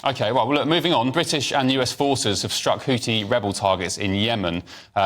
OK, well, look, moving on. British and US forces have struck Houthi rebel targets in Yemen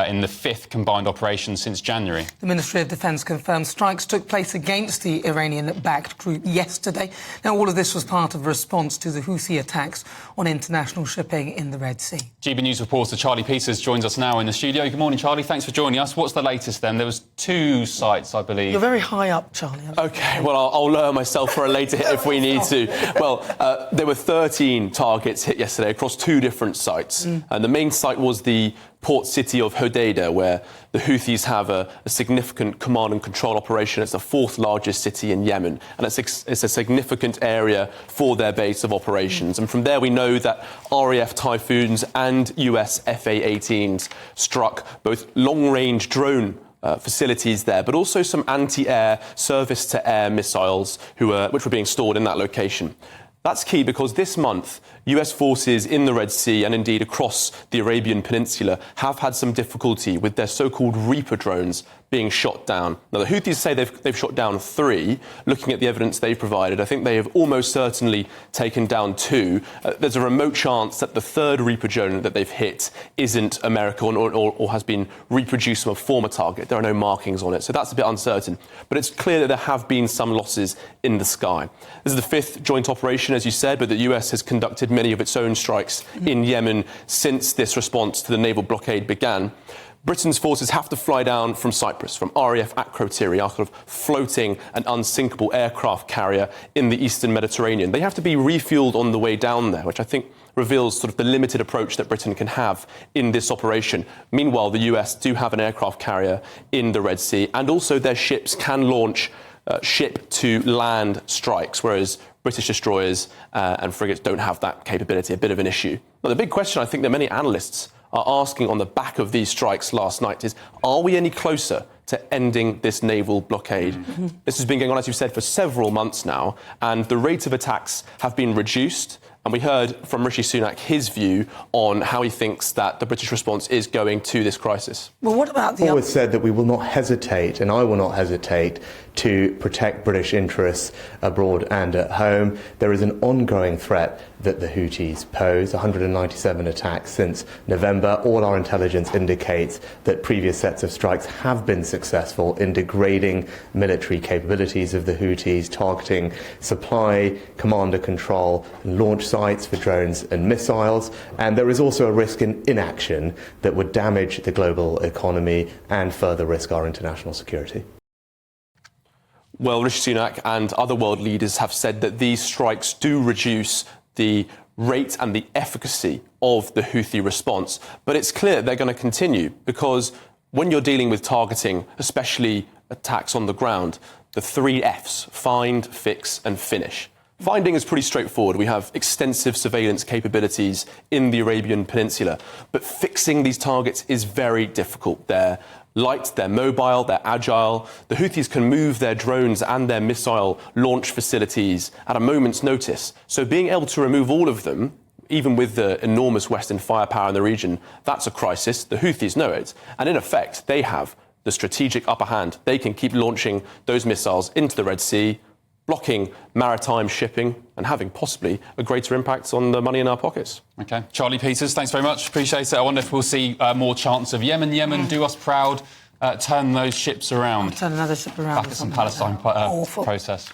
in the fifth combined operation since January. The Ministry of Defence confirmed strikes took place against the Iranian-backed group yesterday. Now, all of this was part of a response to the Houthi attacks on international shipping in the Red Sea. GBNews reporter Charlie Peters joins us now in the studio. Good morning, Charlie. Thanks for joining us. What's the latest then? There was 2 sites, I believe. You're very high up, Charlie. OK, well, I'll lower myself for a later hit if we need to. Well, there were 13 targets hit yesterday across 2 different sites. And the main site was the port city of Hodeidah, where the Houthis have a significant command and control operation. It's the 4th largest city in Yemen, and it's a significant area for their base of operations. And from there, we know that RAF Typhoons and US FA-18s struck both long-range drone facilities there, but also some anti-air, surface-to-air missiles which were being stored in that location. That's key because this month, US forces in the Red Sea and indeed across the Arabian Peninsula have had some difficulty with their so-called Reaper drones being shot down. Now, the Houthis say they've shot down 3. Looking at the evidence they've provided, I think they have almost certainly taken down 2. There's a remote chance that the 3rd Reaper drone that they've hit isn't American or has been reproduced from a former target. There are no markings on it, so that's a bit uncertain. But it's clear that there have been some losses in the sky. This is the 5th joint operation, as you said, but the US has conducted many of its own strikes in Yemen since this response to the naval blockade began. Britain's forces have to fly down from Cyprus, from RAF Akrotiri, our sort of floating and unsinkable aircraft carrier in the eastern Mediterranean. They have to be refueled on the way down there, which I think reveals sort of the limited approach that Britain can have in this operation. Meanwhile, the US do have an aircraft carrier in the Red Sea, and also their ships can launch ship-to-land strikes, whereas British destroyers and frigates don't have that capability, a bit of an issue. Now, the big question I think that many analysts are asking on the back of these strikes last night is, are we any closer to ending this naval blockade? This has been going on, as you've said, for several months now, and the rate of attacks have been reduced. And we heard from Rishi Sunak his view on how he thinks that the British response is going to this crisis. Well, what about the... always said that we will not hesitate, and I will not hesitate, to protect British interests abroad and at home. There is an ongoing threat that the Houthis pose, 197 attacks since November. All our intelligence indicates that previous sets of strikes have been successful in degrading military capabilities of the Houthis, targeting supply, commander control, and launch sites for drones and missiles. And there is also a risk in inaction that would damage the global economy and further risk our international security. Well, Rishi Sunak and other world leaders have said that these strikes do reduce the rate and the efficacy of the Houthi response. But it's clear they're going to continue because when you're dealing with targeting, especially attacks on the ground, the 3 Fs, find, fix and finish. Finding is pretty straightforward. We have extensive surveillance capabilities in the Arabian Peninsula. But fixing these targets is very difficult. They're light, they're mobile, they're agile. The Houthis can move their drones and their missile launch facilities at a moment's notice. So being able to remove all of them, even with the enormous Western firepower in the region, that's a crisis. The Houthis know it. And in effect, they have the strategic upper hand. They can keep launching those missiles into the Red Sea, blocking maritime shipping and having possibly a greater impact on the money in our pockets. OK. Charlie Peters, thanks very much. Appreciate it. I wonder if we'll see more chance of Yemen. Yemen, do us proud. Turn those ships around. Turn another ship around. Pakistan-Palestine process.